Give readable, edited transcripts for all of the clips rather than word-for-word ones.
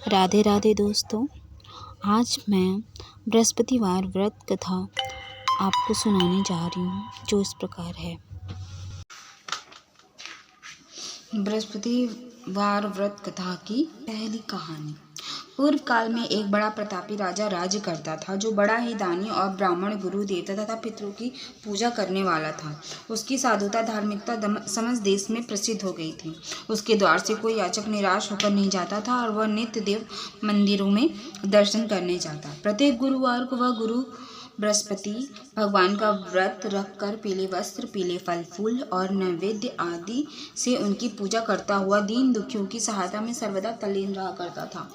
राधे राधे दोस्तों। आज मैं बृहस्पतिवार व्रत कथा आपको सुनाने जा रही हूँ, जो इस प्रकार है। बृहस्पतिवार व्रत कथा की पहली कहानी। पूर्व काल में एक बड़ा प्रतापी राजा राज्य करता था, जो बड़ा ही दानी और ब्राह्मण, गुरु, देवता तथा पितरों की पूजा करने वाला था। उसकी साधुता, धार्मिकता समस्त देश में प्रसिद्ध हो गई थी। उसके द्वार से कोई याचक निराश होकर नहीं जाता था और वह नित्य देव मंदिरों में दर्शन करने जाता। प्रत्येक गुरुवार को वह गुरु बृहस्पति भगवान का व्रत रखकर पीले वस्त्र, पीले फल फूल और नैवेद्य आदि से उनकी पूजा करता हुआ दीन दुखियों की सहायता में सर्वदा तल्लीन रहा करता था।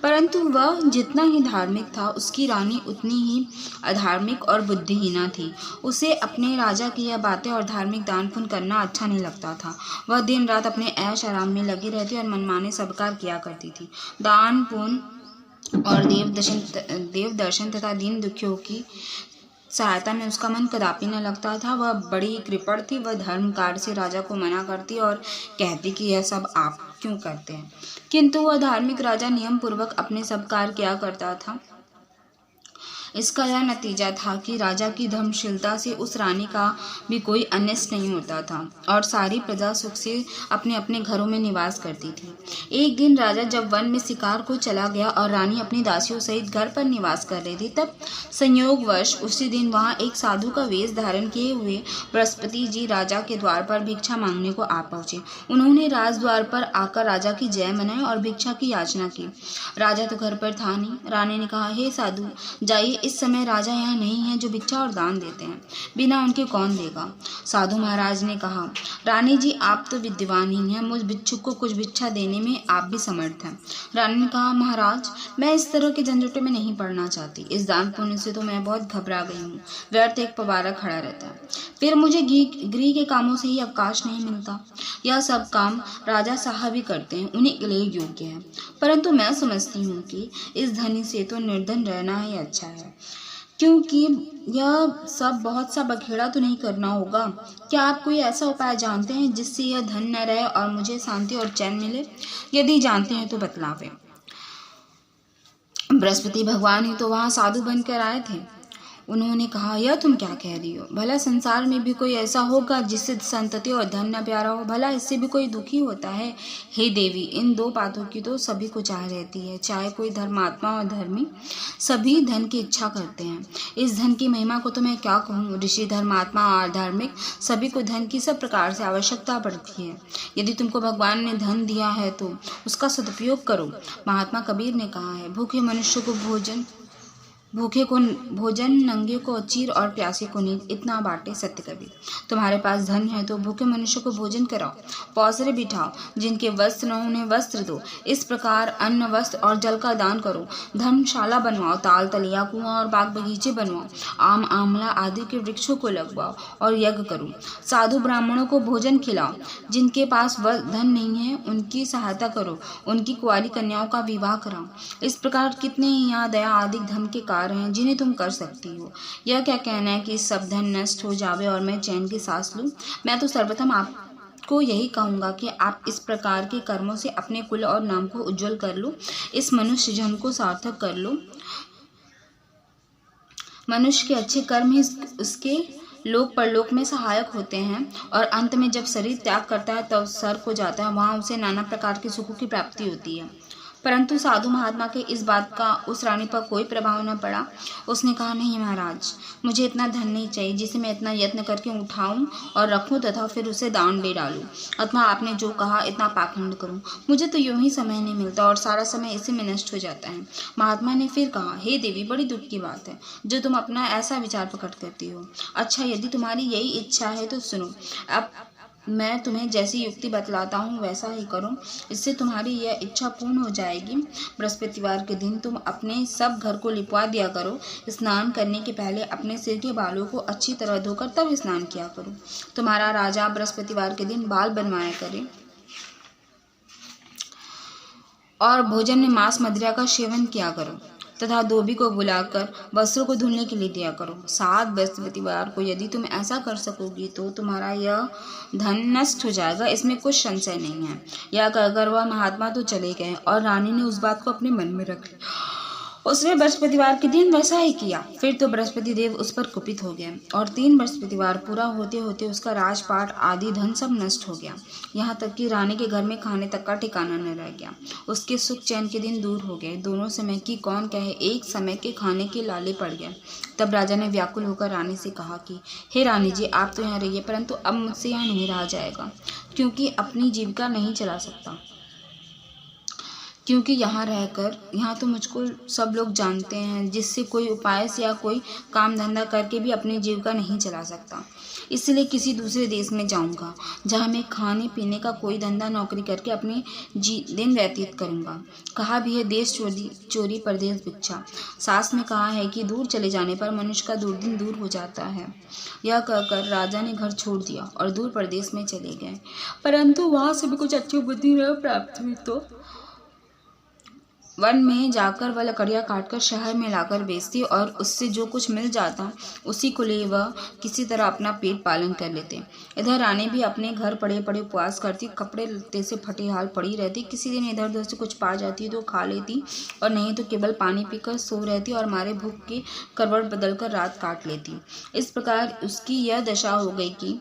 परंतु वह जितना ही धार्मिक था, उसकी रानी उतनी ही अधार्मिक और बुद्धिहीना थी। उसे अपने राजा की यह बातें और धार्मिक दान पुण्य करना अच्छा नहीं लगता था। वह दिन रात अपने ऐश आराम में लगी रहती और मनमाने सब कार्य किया करती थी। दान पुण्य और देव दर्शन तथा दीन दुखियों की सहायता में उसका मन कदापि न लगता था। वह बड़ी कृपण थी। वह धर्म कार्य से राजा को मना करती और कहती कि यह सब आप क्यों करते हैं, किंतु वह धार्मिक राजा नियम पूर्वक अपने सब कार्य किया करता था। इसका यह नतीजा था कि राजा की धर्मशीलता से उस रानी का भी कोई अनिष्ट नहीं होता था और सारी प्रजा सुख से अपने अपने घरों में निवास करती थी। एक दिन राजा जब वन में शिकार को चला गया और रानी अपनी दासियों सहित घर पर निवास कर रही थी, तब संयोगवश उसी दिन वहां एक साधु का वेश धारण किए हुए बृहस्पति जी राजा के द्वार पर भिक्षा मांगने को आ पहुंचे। उन्होंने राजद्वार पर आकर राजा की जय मनाई और भिक्षा की याचना की। राजा तो घर पर था नहीं। रानी ने कहा, हे साधु, जाइए, इस समय राजा यहाँ नहीं है जो भिक्षा और दान देते हैं, बिना उनके कौन देगा। साधु महाराज ने कहा, रानी जी, आप तो विद्वान ही हैं, मुझ भिक्षुक को कुछ भिक्षा देने में आप भी समर्थ हैं। रानी ने कहा, महाराज, मैं इस तरह के झंझटों में नहीं पड़ना चाहती। इस दान पुण्य से तो मैं बहुत घबरा गई हूँ। व्यर्थ एक पवारा खड़ा रहता है, फिर मुझे गृह के कामों से ही अवकाश नहीं मिलता। यह सब काम राजा साहब ही करते हैं, उन्हीं के लिए योग्य है। परंतु मैं समझती हूँ कि इस धनी से तो निर्धन रहना ही अच्छा है, क्योंकि यह सब बहुत सा बखेड़ा तो नहीं करना होगा। क्या आप कोई ऐसा उपाय जानते हैं जिससे यह धन न रहे और मुझे शांति और चैन मिले? यदि जानते हैं तो बतलावें। बृहस्पति भगवान ही तो वहाँ साधु बनकर आए थे। उन्होंने कहा, यह तुम क्या कह रही हो? भला संसार में भी कोई ऐसा होगा जिससे संतति और धन न प्यारा हो? भला इससे भी कोई दुखी होता है? हे देवी, इन दो बातों की तो सभी को चाह रहती है। चाहे कोई धर्मात्मा और धर्मी, सभी धन की इच्छा करते हैं। इस धन की महिमा को तो मैं क्या कहूँ। ऋषि, धर्मात्मा और धार्मिक, सभी को धन की सब प्रकार से आवश्यकता पड़ती है। यदि तुमको भगवान ने धन दिया है तो उसका सदुपयोग करो। महात्मा कबीर ने कहा है, भूखे मनुष्य को भोजन, नंगे को चीर और प्यासे को नीर, इतना बांटे सत्य कबीर। तुम्हारे पास धन है तो भूखे मनुष्य को भोजन कराओ, पौसरे बिठाओ, जिनके वस्त्र न उन्हें वस्त्र दो। इस प्रकार अन्न, वस्त्र और जल का दान करो। धर्मशाला बनवाओ, ताल, तलिया, कुआं और बाग बगीचे बनवाओ। आम, आंवला आदि के वृक्षों को लगवाओ और यज्ञ करो। साधु ब्राह्मणों को भोजन खिलाओ। जिनके पास धन नहीं है, उनकी सहायता करो। उनकी कुंवारी कन्याओं का विवाह कराओ। इस प्रकार कितने ही यहाँ दया आदि धर्म के हैं जिन्हें तुम कर सकती हो। यह क्या कहना है कि सब धन नष्ट हो जावे और मैं चैन की सांस लूं? मैं तो सर्वप्रथम आपको यही कहूंगा कि आप इस प्रकार के कर्मों से अपने कुल और नाम को उज्जवल कर लो, इस मनुष्य जन्म को सार्थक कर लो। मनुष्य के अच्छे कर्म ही उसके लोक परलोक में सहायक होते हैं और अंत में जब शरीर त्याग करता है तब स्वर्ग को जाता है, वहां उसे नाना प्रकार के सुखों की प्राप्ति होती है। परंतु साधु महात्मा के इस बात का उस रानी पर कोई प्रभाव न पड़ा। उसने कहा, नहीं महाराज, मुझे इतना धन नहीं चाहिए जिसे मैं इतना यत्न करके उठाऊं और रखूं तथा फिर उसे दान दे डालूं, अथवा आपने जो कहा इतना पाखंड करूं। मुझे तो यूं ही समय नहीं मिलता और सारा समय इसी में नष्ट हो जाता है। महात्मा ने फिर कहा, हे देवी, बड़ी दुख की बात है जो तुम अपना ऐसा विचार प्रकट करती हो। अच्छा, यदि तुम्हारी यही इच्छा है तो सुनो। अब मैं तुम्हें जैसी युक्ति बतलाता हूँ वैसा ही करो, इससे तुम्हारी यह इच्छा पूर्ण हो जाएगी। बृहस्पतिवार के दिन तुम अपने सब घर को लिपवा दिया करो। स्नान करने के पहले अपने सिर के बालों को अच्छी तरह धोकर तब स्नान किया करो। तुम्हारा राजा बृहस्पतिवार के दिन बाल बनवाया करे और भोजन में मांस मदिरा का सेवन किया करो। तथा धोबी को बुलाकर वस्त्रों को धुलने के लिए दिया करो। 7 बृहस्पतिवार को यदि तुम ऐसा कर सकोगी तो तुम्हारा यह धन नष्ट हो जाएगा, इसमें कुछ संशय नहीं है। यह कहकर वह महात्मा तो चले गए और रानी ने उस बात को अपने मन में रख लिया। उसने बृहस्पतिवार के दिन वैसा ही किया। फिर तो बृहस्पति देव उस पर कुपित हो गए और 3 बृहस्पतिवार पूरा होते होते उसका राजपाट आदि धन सब नष्ट हो गया। यहाँ तक कि रानी के घर में खाने तक का ठिकाना न रह गया। उसके सुख चैन के दिन दूर हो गए। दोनों समय की कौन कहे, एक समय के खाने के लाले पड़ गए। तब राजा ने व्याकुल होकर रानी से कहा कि हे रानी जी, आप तो यहाँ रहिए, परंतु अब मुझसे यहाँ नहीं रहा जाएगा, क्योंकि अपनी जीविका नहीं चला सकता। क्योंकि यहाँ तो मुझको सब लोग जानते हैं, जिससे कोई उपाय से या कोई काम धंधा करके भी अपनी जीविका नहीं चला सकता। इसलिए किसी दूसरे देश में जाऊंगा, जहाँ मैं खाने पीने का कोई धंधा नौकरी करके अपने दिन व्यतीत करूंगा। कहा भी है, देश चोरी परदेश भिक्षा। सास में कहा है कि दूर चले जाने पर मनुष्य का दुर्दिन दूर हो जाता है। यह कहकर राजा ने घर छोड़ दिया और दूर प्रदेश में चले गए। परंतु वहाँ से भी कुछ अच्छी बुद्धि न प्राप्त हुई तो वन में जाकर वह लकड़ियाँ काटकर शहर में लाकर बेचती और उससे जो कुछ मिल जाता उसी को ले वह किसी तरह अपना पेट पालन कर लेते। इधर रानी भी अपने घर पड़े पड़े उपवास करती, कपड़े लत्ते से फटे हाल पड़ी रहती। किसी दिन इधर उधर से कुछ पा जाती तो खा लेती और नहीं तो केवल पानी पीकर सो रहती और मारे भूख के करवट बदलकर रात काट लेती। इस प्रकार उसकी यह दशा हो गई कि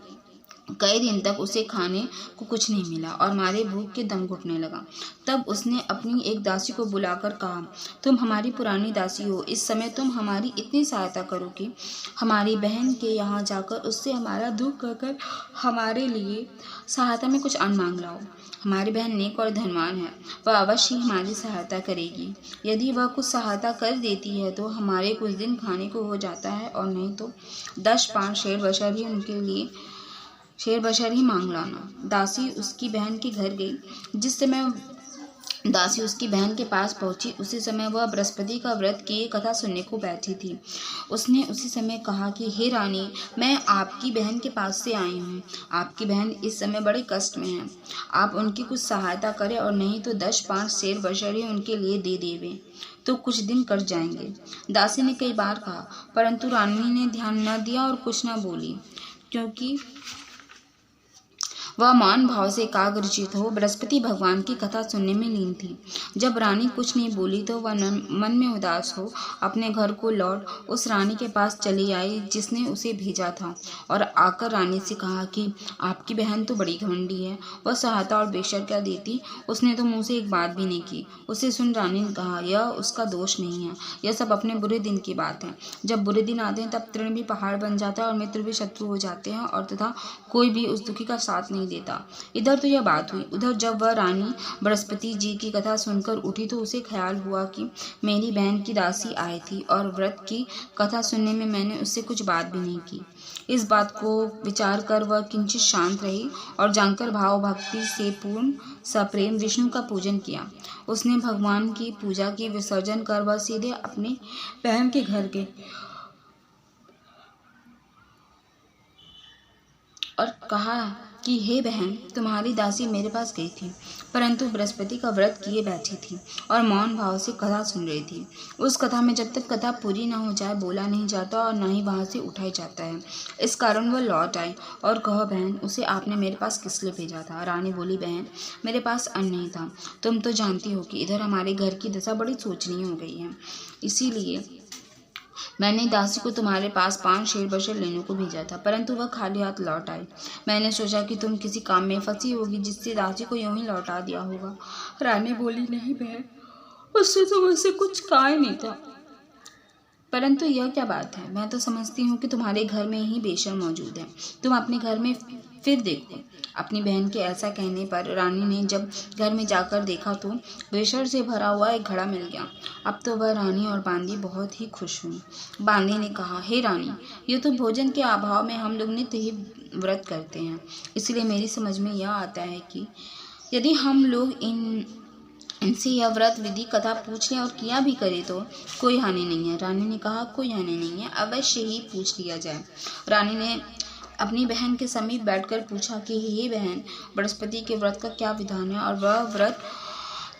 कई दिन तक उसे खाने को कुछ नहीं मिला और मारे भूख के दम घुटने लगा। तब उसने अपनी एक दासी को बुलाकर कहा, तुम हमारी पुरानी दासी हो, इस समय तुम हमारी इतनी सहायता करो कि हमारी बहन के यहाँ जाकर उससे हमारा दुख कहकर हमारे लिए सहायता में कुछ अन्न मांग लाओ। हमारी बहन नेक और धनवान है, वह अवश्य ही हमारी सहायता करेगी। यदि वह कुछ सहायता कर देती है तो हमारे कुछ दिन खाने को हो जाता है, और नहीं तो 10-5 शेर बशर ही उनके लिए शेर बशर ही मांग लाना। दासी उसकी बहन के घर गई। जिस समय दासी उसकी बहन के पास पहुंची, उसी समय वह बृहस्पति का व्रत किए कथा सुनने को बैठी थी। उसने उसी समय कहा कि हे रानी, मैं आपकी बहन के पास से आई हूँ। आपकी बहन इस समय बड़े कष्ट में है, आप उनकी कुछ सहायता करें, और नहीं तो 10-5 शेर बशर ही उनके लिए दे देवे तो कुछ दिन कट जाएंगे। दासी ने कई बार कहा, परंतु रानी ने ध्यान न दिया और कुछ न बोली, क्योंकि वह मौन भाव से एकाग्रचित हो बृहस्पति भगवान की कथा सुनने में लीन थी। जब रानी कुछ नहीं बोली तो वह मन में उदास हो अपने घर को लौट उस रानी के पास चली आई जिसने उसे भेजा था, और आकर रानी से कहा कि आपकी बहन तो बड़ी घमंडी है, वह सहायता और बेशर क्या देती, उसने तो मुँह से एक बात भी नहीं की। उसे सुन रानी ने कहा, यह उसका दोष नहीं है, यह सब अपने बुरे दिन की बात है। जब बुरे दिन आते हैं तब तृण भी पहाड़ बन जाता है और मित्र भी शत्रु हो जाते हैं, और तथा कोई भी उस दुखी का साथ नहीं देता। इधर तो यह बात हुई। उधर जब वह रानी बृहस्पति जी की कथा सुनकर उठी तो उसे ख्याल हुआ कि मेरी बहन की दासी आई थी और व्रत की कथा सुनने में मैंने उससे कुछ बात भी नहीं की। इस बात को विचार कर वह किंचित शांत रही और जानकर भाव भक्ति से पूर्ण सप्रेम विष्णु का पूजन किया। उसने भगवान की पूजा की, विसर्जन कर वह सीधे अपने बहन के घर गई और कहा कि हे बहन, तुम्हारी दासी मेरे पास गई थी, परंतु बृहस्पति का व्रत किए बैठी थी और मौन भाव से कथा सुन रही थी। उस कथा में जब तक कथा पूरी न हो जाए बोला नहीं जाता और न ही वहाँ से उठाई जाता है। इस कारण वह लौट आई और कहा, बहन, उसे आपने मेरे पास किस लिए भेजा था? रानी बोली, बहन, मेरे पास अन्न नहीं था। तुम तो जानती हो कि इधर हमारे घर की दशा बड़ी शोचनीय हो गई है, इसीलिए मैंने दासी को तुम्हारे पास 5 शेर बशर लेने को भेजा था, परंतु वह खाली हाथ लौट आई। मैंने सोचा कि तुम किसी काम में फंसी होगी, जिससे दासी को यूं ही लौटा दिया होगा। रानी बोली, नहीं बहन, उससे तो मुझसे कुछ कहा नहीं था, परंतु यह क्या बात है? मैं तो समझती हूँ कि तुम्हारे घर में ही बेशर मौजूद है। तुम अपने घर में फिर देखो। अपनी बहन के ऐसा कहने पर रानी ने जब घर में जाकर देखा तो बेशर से भरा हुआ एक घड़ा मिल गया। अब तो वह रानी और बांदी बहुत ही खुश हुई। बांदी ने कहा, हे रानी, ये तो भोजन के अभाव में हम लोग नित्य ही व्रत करते हैं, इसलिए मेरी समझ में यह आता है कि यदि हम लोग इनसे यह व्रत विधि कथा पूछ लें और किया भी करे तो कोई हानि नहीं है। रानी ने कहा, कोई हानि नहीं है, अवश्य ही पूछ लिया जाए। रानी ने अपनी बहन के समीप बैठकर पूछा कि हे बहन, बृहस्पति के व्रत का क्या विधान है और वह व्रत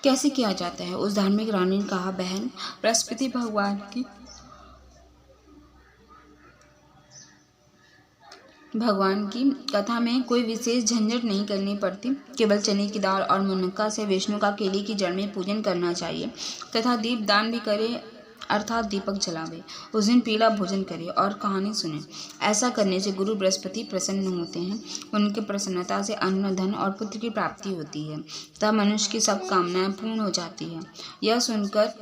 कैसे किया जाता है? उस धार्मिक रानी ने कहा, बहन, बृहस्पति भगवान की कथा में कोई विशेष झंझट नहीं करनी पड़ती। केवल चने की दाल और मुनक्का से विष्णु का केले की जड़ में पूजन करना चाहिए तथा दीप दान भी करे, अर्थात दीपक जलावे। उस दिन पीला भोजन करे और कहानी सुने। ऐसा करने से गुरु बृहस्पति प्रसन्न होते हैं। उनकी प्रसन्नता से अन्न, धन और पुत्र की प्राप्ति होती है तथा मनुष्य की सब कामनाएं पूर्ण हो जाती है। यह सुनकर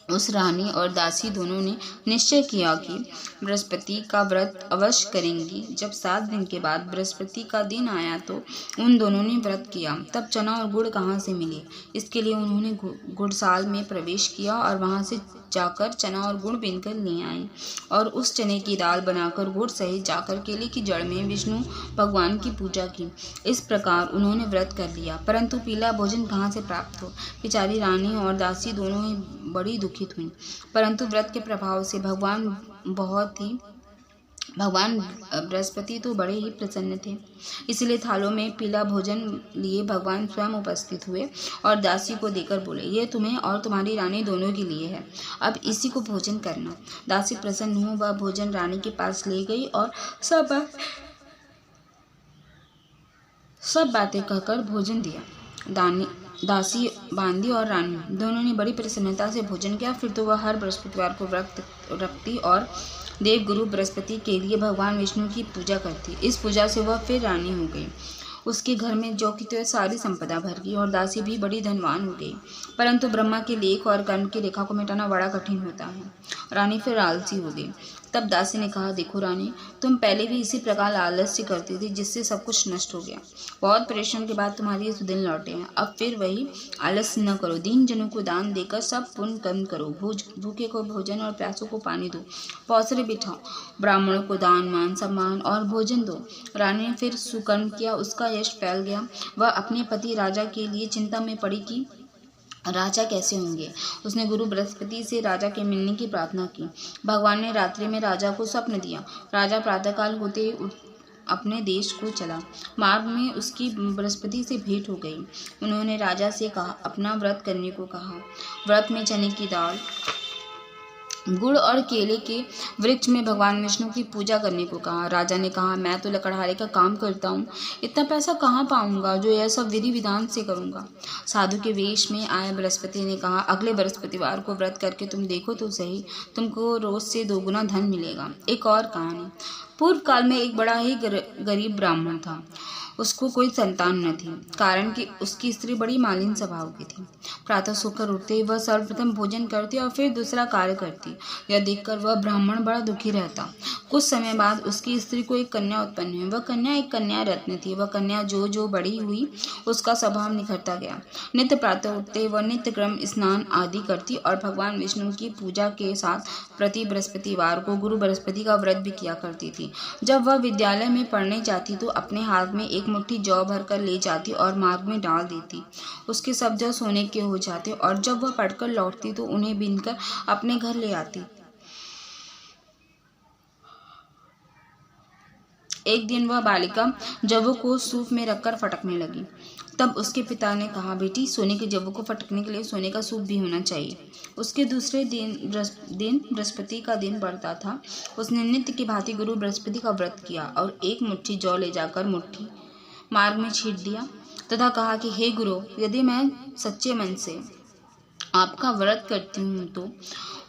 उस रानी और दासी दोनों ने निश्चय किया कि बृहस्पति का व्रत अवश्य करेंगी। जब 7 दिन के बाद बृहस्पति का दिन आया तो उन दोनों ने व्रत किया। तब चना और गुड़ कहाँ से मिले, इसके लिए उन्होंने गुड़साल में प्रवेश किया और वहाँ से जाकर चना और गुड़ बीनकर ले आई और उस चने की दाल बनाकर गुड़ सहित जाकर केले की जड़ में विष्णु भगवान की पूजा की। इस प्रकार उन्होंने व्रत कर लिया, परंतु पीला भोजन कहाँ से प्राप्त हो? बेचारी रानी और दासी दोनों ही बड़ी दुखित हुई, परंतु व्रत के प्रभाव से भगवान बृहस्पति तो बड़े ही प्रसन्न थे। इसलिए थालों में पीला भोजन लिए भगवान स्वयं उपस्थित हुए और दासी को देकर बोले, यह तुम्हें और तुम्हारी रानी दोनों के लिए है, अब इसी को भोजन करना। दासी प्रसन्न हो वह भोजन रानी के पास ले गई और सब बातें कहकर भोजन दिया। दासी, बांदी और रानी दोनों ने बड़ी प्रसन्नता से भोजन किया। फिर तो वह हर बृहस्पतिवार को व्रत रखती और देव गुरु बृहस्पति के लिए भगवान विष्णु की पूजा करती। इस पूजा से वह फिर रानी हो गई। उसके घर में जो की तो सारी संपदा भर गई और दासी भी बड़ी धनवान हो गई। परंतु ब्रह्मा के लेख और कर्म की रेखा को मिटाना बड़ा कठिन होता है। रानी फिर आलसी हो गई। तब दासी ने कहा, देखो रानी, तुम पहले भी इसी प्रकार आलस्य करती थी जिससे सब कुछ नष्ट हो गया। बहुत परिश्रम के बाद तुम्हारे ये सुदिन लौटे हैं। अब फिर वही आलस्य न करो। दीन जनों को दान देकर सब पुण्य कर्म करो। भूखे को भोजन और प्यासों को पानी दो। पौसरे बिठाओ। ब्राह्मणों को दान, मान, सम्मान और भोजन दो। रानी ने फिर सुकर्म किया। उसका यश फैल गया। वह अपने पति राजा के लिए चिंता में पड़ी कि राजा कैसे होंगे। उसने गुरु बृहस्पति से राजा के मिलने की प्रार्थना की। भगवान ने रात्रि में राजा को स्वप्न दिया। राजा प्रातःकाल होते ही अपने देश को चला। मार्ग में उसकी बृहस्पति से भेंट हो गई। उन्होंने राजा से अपना व्रत करने को कहा। व्रत में चने की दाल, गुड़ और केले के वृक्ष में भगवान विष्णु की पूजा करने को कहा। राजा ने कहा, मैं तो लकड़हारे का काम करता हूँ, इतना पैसा कहाँ पाऊंगा जो यह सब विधि विधान से करूँगा। साधु के वेश में आए बृहस्पति ने कहा, अगले बृहस्पतिवार को व्रत करके तुम देखो तो सही, तुमको रोज से 2 गुना धन मिलेगा। एक और कहानी। पूर्व काल में एक बड़ा ही गरीब ब्राह्मण था। उसको कोई संतान न थी, कारण कि उसकी स्त्री बड़ी मालिन स्वभाव की थी। प्रातः सोकर उठते ही वह सर्वप्रथम भोजन करती और फिर दूसरा कार्य करती। यह देखकर वह ब्राह्मण बड़ा दुखी रहता। कुछ समय बाद उसकी स्त्री को एक कन्या उत्पन्न हुई। वह कन्या एक कन्या रत्न थी। वह कन्या जो जो बड़ी हुई उसका स्वभाव निखरता गया। नित्य प्रातः उठते वह नित्य क्रम स्नान आदि करती और भगवान विष्णु की पूजा के साथ प्रति बृहस्पतिवार को गुरु बृहस्पति का व्रत भी किया करती थी। जब वह विद्यालय में पढ़ने जाती तो अपने हाथ में एक मुट्ठी जौ भर कर ले जाती और मार्ग में डाल देती। उसके सब जौ सोने के हो जाते और जब वह पढ़कर लौटती तो उन्हें बीनकर अपने घर ले आती। एक दिन वह बालिका जवों को सूप में रखकर फटकने लगी। तब उसके पिता ने कहा, बेटी, सोने के जवों को फटकने के लिए सोने का सूप भी होना चाहिए। उसके दूसरे दिन बृहस्पति का दिन पड़ता था। उसने नित्य की भांति गुरु बृहस्पति का व्रत किया और एक मुट्ठी जौ ले जाकर मुट्ठी मार्ग में छींट दिया तथा कहा कि हे गुरु, यदि मैं सच्चे मन से आपका व्रत करती हूँ तो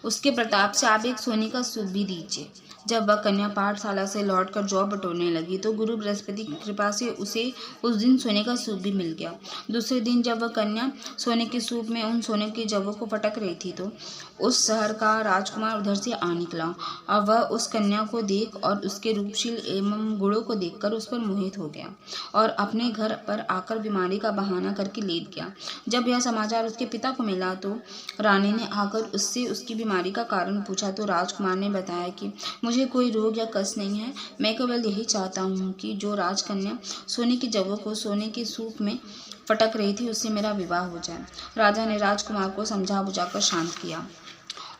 उसके प्रताप से आप एक सोने का सूप भी दीजिए। जब वह कन्या पाठशाला से लौटकर जौ बटोरने लगी तो गुरु बृहस्पति की कृपा से उसे उस दिन सोने का सूप भी मिल गया। दूसरे दिन जब वह कन्या सोने के सूप में उन सोने के जवों को फटक रही थी तो उस शहर का राजकुमार उधर से आ निकला और वह उस कन्या को देख और उसके रूपशील एवं गुणों को देखकर उस पर मोहित हो गया और अपने घर पर आकर बीमारी का बहाना करके लेट गया। जब यह समाचार उसके पिता को मिला तो रानी ने आकर उससे उसकी बीमारी का कारण पूछा तो राजकुमार ने बताया कि मुझे कोई रोग या कष्ट नहीं है, मैं केवल यही चाहता हूँ कि जो राजकन्या सोने के जवों को सोने के सूप में फटक रही थी उससे मेरा विवाह हो जाए। राजा ने राजकुमार को समझा बुझाकर शांत किया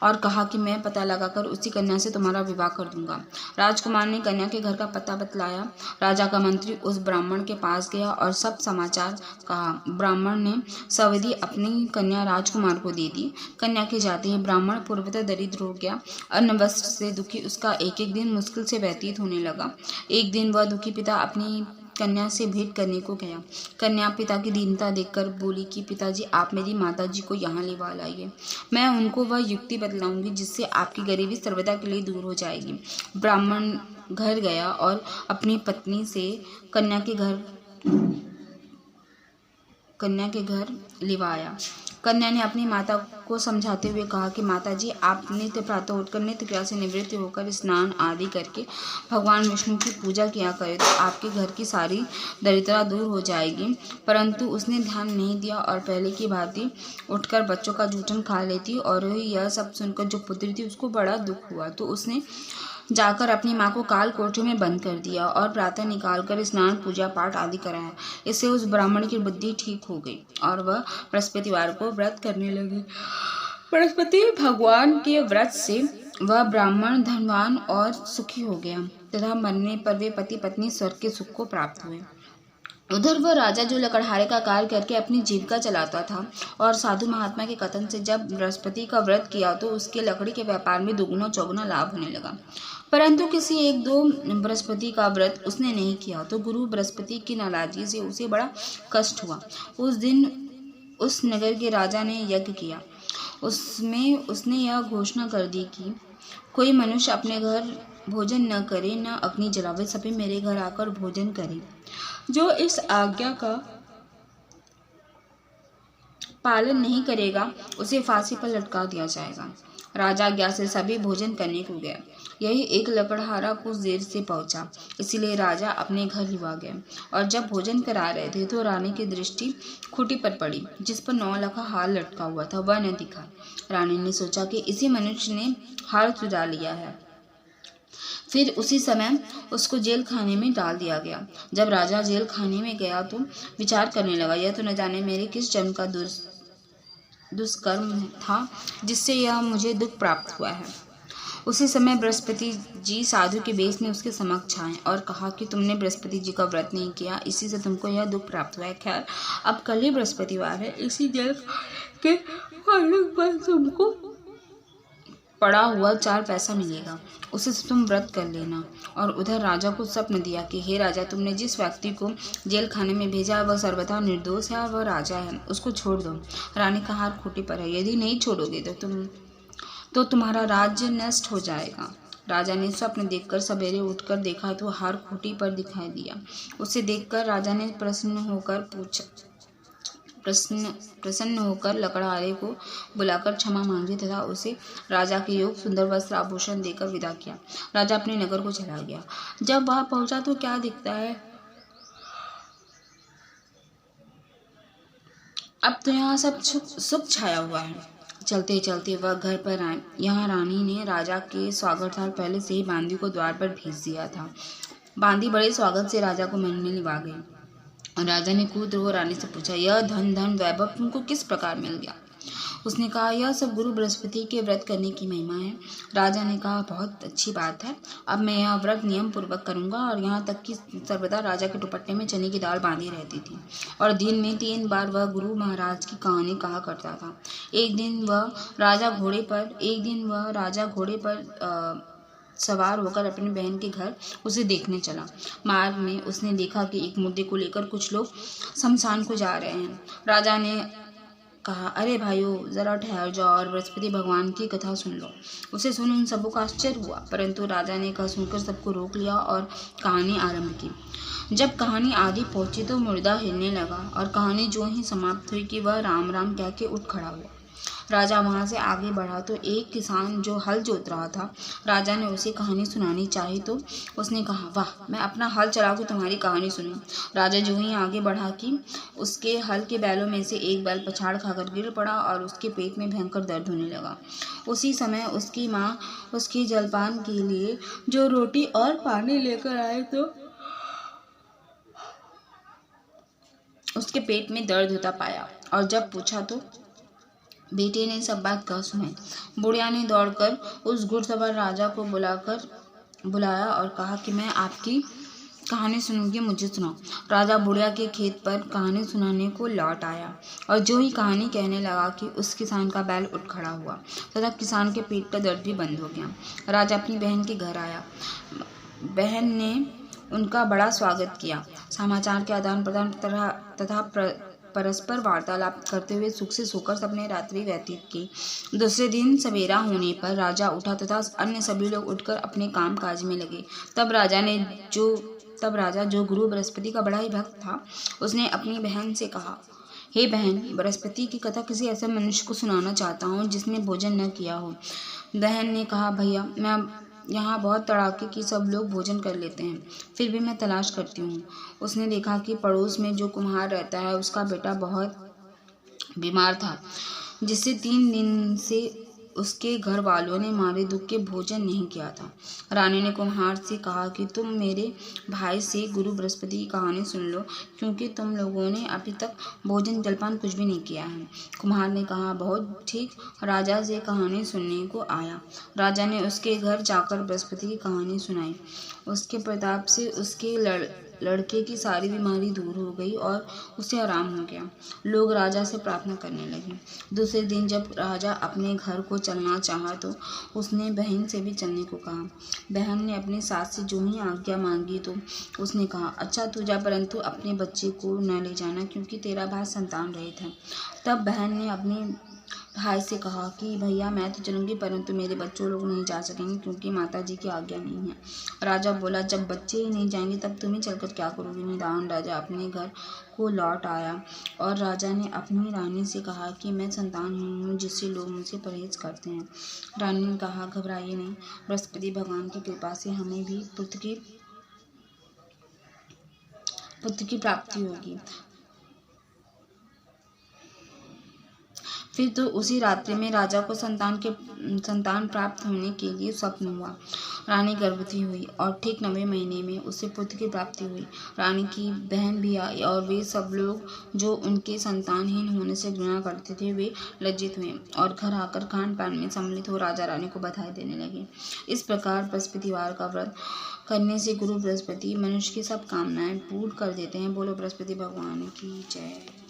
और कहा कि मैं पता लगाकर उसी कन्या से तुम्हारा विवाह कर दूंगा। राजकुमार ने कन्या के घर का पता बतलाया। राजा का मंत्री उस ब्राह्मण के पास गया और सब समाचार कहा। ब्राह्मण ने सविधि अपनी कन्या राजकुमार को दे दी। कन्या के जाते ही ब्राह्मण पूर्वतः दरिद्र हो गया। अन्न वस्त्र से दुखी उसका एक एक दिन मुश्किल से व्यतीत होने लगा। एक दिन वह दुखी पिता अपनी कन्या से भेंट करने को गया। कन्या पिता की दीनता देखकर बोली कि पिताजी, आप मेरी माताजी को यहाँ लेवा लाइए। मैं उनको वह युक्ति बतलाऊंगी जिससे आपकी गरीबी सर्वदा के लिए दूर हो जाएगी। ब्राह्मण घर गया और अपनी पत्नी से कन्या के घर लिवाया। कन्या ने अपनी माता को समझाते हुए कहा कि माताजी, आप नित्य प्रातः उठकर नित्य क्रिया से निवृत्त होकर स्नान आदि करके भगवान विष्णु की पूजा किया करें तो आपके घर की सारी दरिद्रता दूर हो जाएगी। परंतु उसने ध्यान नहीं दिया और पहले की भांति उठकर बच्चों का जूठन खा लेती और यह सब सुनकर जो पुत्री थी उसको बड़ा दुख हुआ। तो उसने जाकर अपनी माँ को काल कोठरी में बंद कर दिया और प्रातः निकालकर स्नान पूजा पाठ आदि कराया। इससे उस ब्राह्मण की बुद्धि ठीक हो गई और वह बृहस्पतिवार को व्रत करने लगी। बृहस्पति भगवान के व्रत से वह ब्राह्मण धनवान और सुखी हो गया तथा मरने पर वे पति पत्नी स्वर्ग के सुख को प्राप्त हुए। उधर वह राजा जो लकड़हारे का कार्य करके अपनी जीविका चलाता था और साधु महात्मा के कथन से जब बृहस्पति का व्रत किया तो उसके लकड़ी के व्यापार में दुगुना चौगुना लाभ होने लगा। परंतु किसी एक दो बृहस्पति का व्रत उसने नहीं किया तो गुरु बृहस्पति की नाराजगी से उसे बड़ा कष्ट हुआ। उस दिन उस नगर के राजा ने यज्ञ किया। उसमें उसने यह घोषणा कर दी कि कोई मनुष्य अपने घर भोजन न करे, न अग्नि जलावे, सभी मेरे घर आकर भोजन करे। जो इस आज्ञा का पालन नहीं करेगा उसे फांसी पर लटका दिया जाएगा। राजा आज्ञा से सभी भोजन करने को गया। यही एक लकड़हारा कुछ देर से पहुंचा, इसीलिए राजा अपने घर लिवा गया और जब भोजन करा रहे थे तो रानी की दृष्टि खूंटी पर पड़ी जिस पर 9 लखा हार लटका हुआ था। वह न दिखा। रानी ने सोचा कि इसी मनुष्य ने हार चुरा लिया है। फिर उसी समय उसको जेल खाने में डाल दिया गया। जब राजा जेल खाने में गया तो विचार करने लगा, यह तो न जाने मेरे किस जन्म का दुष्कर्म था जिससे यह मुझे दुख प्राप्त हुआ है। उसी समय बृहस्पति जी साधु के वेश में उसके समक्ष आए और कहा कि तुमने बृहस्पति जी का व्रत नहीं किया, इसी से तुमको यह दुख प्राप्त हुआ है। खैर, अब कल ही बृहस्पतिवार है, इसी जेल के पर तुमको पड़ा हुआ 4 पैसा मिलेगा, उसे से तुम व्रत कर लेना। और उधर राजा को स्वप्न दिया कि हे राजा, तुमने जिस व्यक्ति को जेल खाने में भेजा वह सर्वथा निर्दोष है और वह राजा है, उसको छोड़ दो। रानी का हार खूंटी पर है, यदि नहीं छोड़ोगे तो तुम्हारा राज्य नष्ट हो जाएगा। राजा ने स्वप्न देखकर सवेरे उठकर देखा तो हार खूंटी पर दिखाई दिया। उसे देखकर राजा ने प्रसन्न होकर लकड़हारे को बुलाकर क्षमा मांगी तथा उसे राजा के योग सुंदर वस्त्र आभूषण देकर विदा किया। राजा अपने नगर को चला गया। जब वह पहुंचा तो क्या दिखता है, अब तो यहाँ सब सुख छाया हुआ है। चलते चलते वह घर पर आए। यहाँ रानी ने राजा के स्वागतार्थ पहले से ही बांदी को द्वार पर भेज दिया था। बांदी बड़े स्वागत से राजा को महल में लिवा गई। राजा ने क्रुद्ध हो रानी से पूछा, यह धन वैभव तुमको किस प्रकार मिल गया? उसने कहा, यह सब गुरु बृहस्पति के व्रत करने की महिमा है। राजा ने कहा, बहुत अच्छी बात है, अब मैं यह व्रत नियम पूर्वक करूंगा। और यहाँ तक कि सर्वदा राजा के दुपट्टे में चने की दाल बांधी रहती थी और दिन में 3 बार वह गुरु महाराज की कहानी कहा करता था। एक दिन वह राजा घोड़े पर सवार होकर अपनी बहन के घर उसे देखने चला। मार्ग में उसने देखा कि एक मुद्दे को लेकर कुछ लोग शमशान को जा रहे हैं। राजा ने कहा, अरे भाइयों, जरा ठहर जाओ और बृहस्पति भगवान की कथा सुन लो। उसे सुन उन सबों का आश्चर्य हुआ, परंतु राजा ने कहा सुनकर सबको रोक लिया और कहानी आरंभ की। जब कहानी आदि पहुंची तो मुर्दा हिलने लगा और कहानी जो ही समाप्त हुई कि वह राम राम कह के उठ खड़ा हुआ। राजा वहां से आगे बढ़ा तो एक किसान जो हल जोत रहा था, राजा ने उसे कहानी सुनानी चाही तो उसने कहा, वाह, मैं अपना हल चला के तुम्हारी कहानी सुनूं। राजा जो ही आगे बढ़ा कि उसके हल के बैलों में से एक बैल पछाड़ खाकर गिर पड़ा और उसके पेट में भयंकर दर्द होने लगा। उसी समय उसकी माँ उसकी जलपान के लिए जो रोटी और पानी लेकर आए तो उसके पेट में दर्द होता पाया और जब पूछा तो बेटे ने सब बात कह सुनाई। बुढ़िया ने दौड़कर उस घुड़सवार राजा को बुलाया और कहा कि मैं आपकी कहानी सुनूंगी, मुझे सुनाओ। राजा बुढ़िया के खेत पर कहानी सुनाने को लौट आया और जो ही कहानी कहने लगा कि उस किसान का बैल उठ खड़ा हुआ तथा किसान के पेट का दर्द भी बंद हो गया। राजा अपनी बहन के घर आया। बहन ने उनका बड़ा स्वागत किया। समाचार के आदान प्रदान तथा परस्पर वार्तालाप करते हुए सुख से सोकर सबने रात्रि व्यतीत की। दूसरे दिन सवेरा होने पर राजा उठा तथा अन्य सभी लोग उठकर अपने काम काज में लगे। तब राजा, जो गुरु बृहस्पति का बड़ा ही भक्त था, उसने अपनी बहन से कहा, हे बहन, बृहस्पति की कथा किसी ऐसे मनुष्य को सुनाना चाहता हूँ जिसने भोजन न किया हो। बहन ने कहा, भैया, मैं यहाँ बहुत तड़ाके की सब लोग भोजन कर लेते हैं, फिर भी मैं तलाश करती हूँ। उसने देखा कि पड़ोस में जो कुम्हार रहता है उसका बेटा बहुत बीमार था, जिससे 3 दिन से उसके घर वालों ने मारे दुख के भोजन नहीं किया था। रानी ने कुम्हार से कहा कि तुम मेरे भाई से गुरु बृहस्पति की कहानी सुन लो, क्योंकि तुम लोगों ने अभी तक भोजन जलपान कुछ भी नहीं किया है। कुम्हार ने कहा, बहुत ठीक। राजा से कहानी सुनने को आया। राजा ने उसके घर जाकर बृहस्पति की कहानी सुनाई। उसके प्रताप से उसके लड़के की सारी बीमारी दूर हो गई और उसे आराम हो गया। लोग राजा से प्रार्थना करने लगे। दूसरे दिन जब राजा अपने घर को चलना चाहा तो उसने बहन से भी चलने को कहा। बहन ने अपनी सास से जो ही आज्ञा मांगी तो उसने कहा, अच्छा तू जा, परंतु अपने बच्चे को न ले जाना, क्योंकि तेरा भाई संतान रहित है। तब बहन ने अपने भाई से कहा कि भैया, मैं तो चलूंगी, परंतु मेरे बच्चों लोग नहीं जा सकेंगे, क्योंकि माता जी की आज्ञा नहीं है। राजा बोला, जब बच्चे ही नहीं जाएंगे तब तुम्हें चलकर क्या करोगे। निदान राजा अपने घर को लौट आया और राजा ने अपनी रानी से कहा कि मैं संतानहीन हूँ, जिससे लोग मुझसे परहेज करते हैं। रानी ने कहा, घबराइए नहीं, बृहस्पति भगवान की कृपा से हमें भी पुत्र की प्राप्ति होगी। फिर तो उसी रात्रि में राजा को संतान प्राप्त होने के लिए स्वप्न हुआ। रानी गर्भवती हुई और ठीक 9वें महीने में उसे पुत्र की प्राप्ति हुई। रानी की बहन भी आई और वे सब लोग जो उनके संतानहीन होने से घृणा करते थे, वे लज्जित हुए और घर आकर खान पान में सम्मिलित हो राजा रानी को बधाई देने लगे। इस प्रकार बृहस्पतिवार का व्रत करने से गुरु बृहस्पति मनुष्य की सब कामनाएं पूर्ण कर देते हैं। बोलो बृहस्पति भगवान की जय।